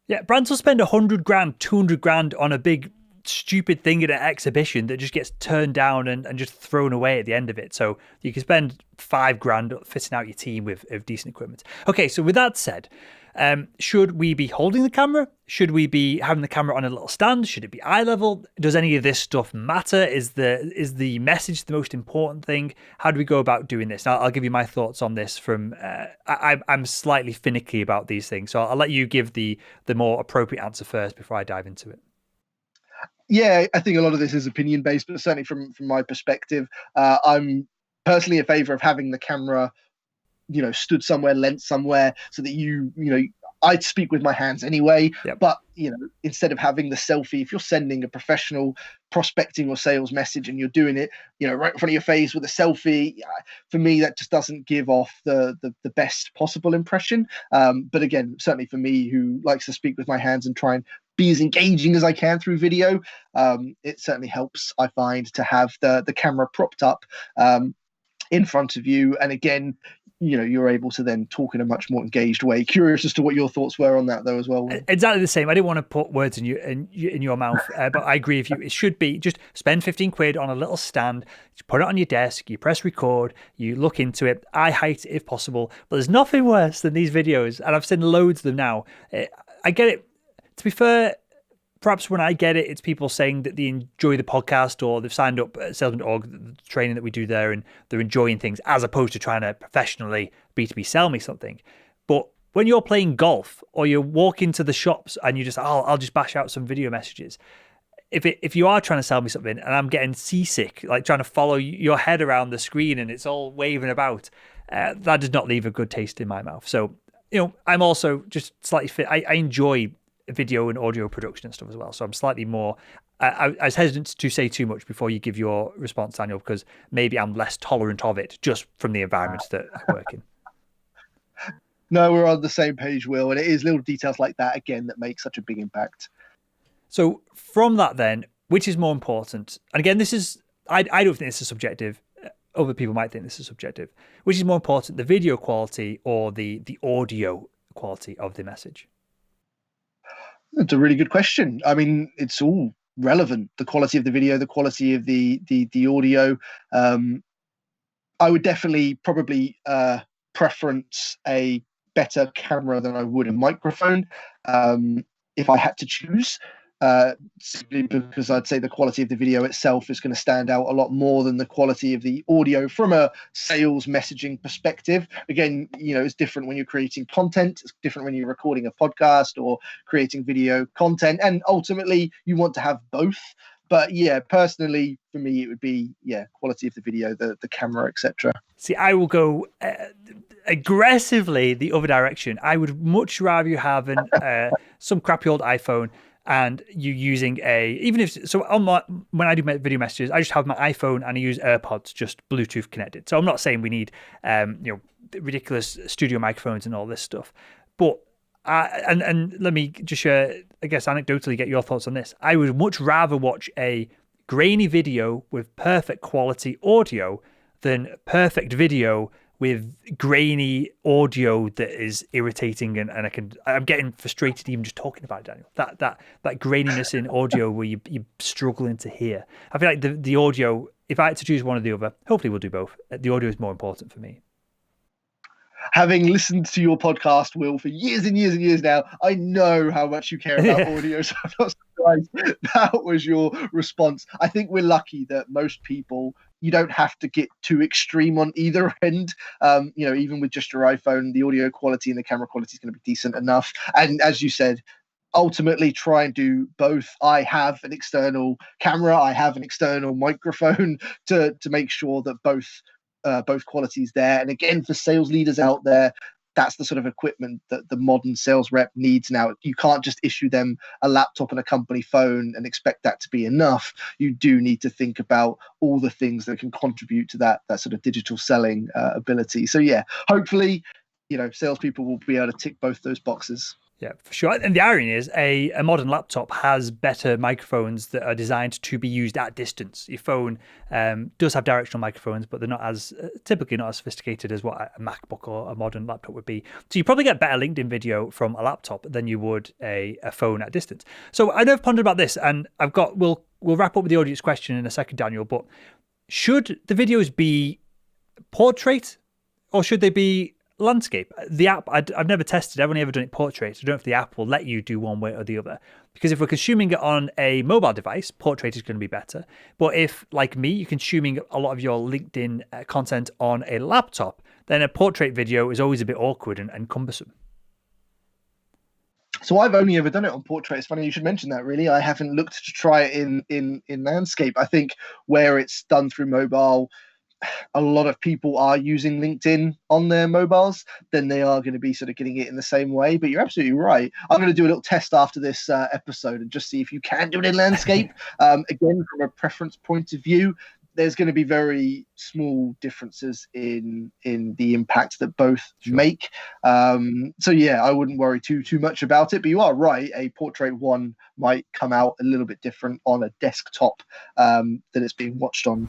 Yeah, brands will spend 100 grand, 200 grand on a big stupid thing at an exhibition that just gets turned down and just thrown away at the end of it. So you can spend 5 grand fitting out your team with decent equipment. Okay, so with that said, should we be holding the camera? Should we be having the camera on a little stand? Should it be eye level? Does any of this stuff matter? Is the message the most important thing? How do we go about doing this? Now, I'll give you my thoughts on this. I'm slightly finicky about these things, so I'll let you give the more appropriate answer first before I dive into it. Yeah, I think a lot of this is opinion based, but certainly from my perspective, I'm personally in favor of having the camera, stood somewhere, lent somewhere, so that I'd speak with my hands anyway. Yep. But instead of having the selfie, if you're sending a professional prospecting or sales message and you're doing it, right in front of your face with a selfie, for me that just doesn't give off the best possible impression. But again, certainly for me, who likes to speak with my hands and try and be as engaging as I can through video, it certainly helps, I find, to have the camera propped up in front of you. And again, you're able to then talk in a much more engaged way. Curious as to what your thoughts were on that, though, as well. Exactly the same. I didn't want to put words in your mouth, but I agree with you. It should be just spend 15 quid on a little stand, put it on your desk, you press record, you look into it, eye height if possible. But there's nothing worse than these videos, and I've seen loads of them now. I get it. To be fair, perhaps when I get it, it's people saying that they enjoy the podcast or they've signed up at Salesman.org, the training that we do there, and they're enjoying things as opposed to trying to professionally B2B sell me something. But when you're playing golf or you walk into the shops and you just, I'll just bash out some video messages. If you are trying to sell me something and I'm getting seasick, like trying to follow your head around the screen and it's all waving about, that does not leave a good taste in my mouth. So, I'm also just slightly fit. I enjoy video and audio production and stuff as well. So I'm slightly more, I was hesitant to say too much before you give your response, Daniel, because maybe I'm less tolerant of it just from the environment that I work in. No, we're on the same page, Will. And it is little details like that, again, that make such a big impact. So from that then, which is more important? And again, I don't think this is subjective. Other people might think this is subjective. Which is more important, the video quality or the audio quality of the message? That's a really good question. I mean, it's all relevant. The quality of the video, the quality of the audio. I would definitely probably preference a better camera than I would a microphone if I had to choose. Simply because I'd say the quality of the video itself is going to stand out a lot more than the quality of the audio from a sales messaging perspective. Again, it's different when you're creating content. It's different when you're recording a podcast or creating video content. And ultimately, you want to have both. But yeah, personally, for me, it would be, quality of the video, the camera, etc. See, I will go aggressively the other direction. I would much rather you have some crappy old iPhone and you using when I do my video messages, I just have my iPhone and I use AirPods, just Bluetooth connected. So I'm not saying we need ridiculous studio microphones and all this stuff, but and let me just share, I guess, anecdotally, get your thoughts on this. I would much rather watch a grainy video with perfect quality audio than perfect video with grainy audio that is irritating, and I'm getting frustrated even just talking about it, Daniel. That graininess in audio where you're struggling to hear. I feel like the audio, if I had to choose one or the other, hopefully we'll do both. The audio is more important for me. Having listened to your podcast, Will, for years and years and years now, I know how much you care about audio, so I'm not surprised that was your response. I think we're lucky that most people, you don't have to get too extreme on either end. Even with just your iPhone, the audio quality and the camera quality is going to be decent enough. And as you said, ultimately try and do both. I have an external camera, I have an external microphone to make sure that both qualities there. And again, for sales leaders out there, that's the sort of equipment that the modern sales rep needs now. You can't just issue them a laptop and a company phone and expect that to be enough. You do need to think about all the things that can contribute to that sort of digital selling ability. So yeah, hopefully, salespeople will be able to tick both those boxes. Yeah, for sure. And the irony is a modern laptop has better microphones that are designed to be used at distance. Your phone does have directional microphones, but they're not as typically not as sophisticated as what a MacBook or a modern laptop would be. So you probably get better LinkedIn video from a laptop than you would a phone at distance. So I know I've pondered about this, and we'll wrap up with the audience question in a second, Daniel. But should the videos be portrait or should they be landscape? The app, I've never tested. I've only ever done it portrait. I don't know if the app will let you do one way or the other. Because if we're consuming it on a mobile device, portrait is going to be better. But if, like me, you're consuming a lot of your LinkedIn content on a laptop, then a portrait video is always a bit awkward and cumbersome. So I've only ever done it on portrait. It's funny you should mention that, really. I haven't looked to try it in landscape. I think where it's done through mobile, a lot of people are using LinkedIn on their mobiles, then they are going to be sort of getting it in the same way. But you're absolutely right. I'm going to do a little test after this episode and just see if you can do it in landscape. Again, from a preference point of view, there's going to be very small differences in the impact that both make. So yeah, I wouldn't worry too much about it. But you are right. A portrait one might come out a little bit different on a desktop that it's being watched on.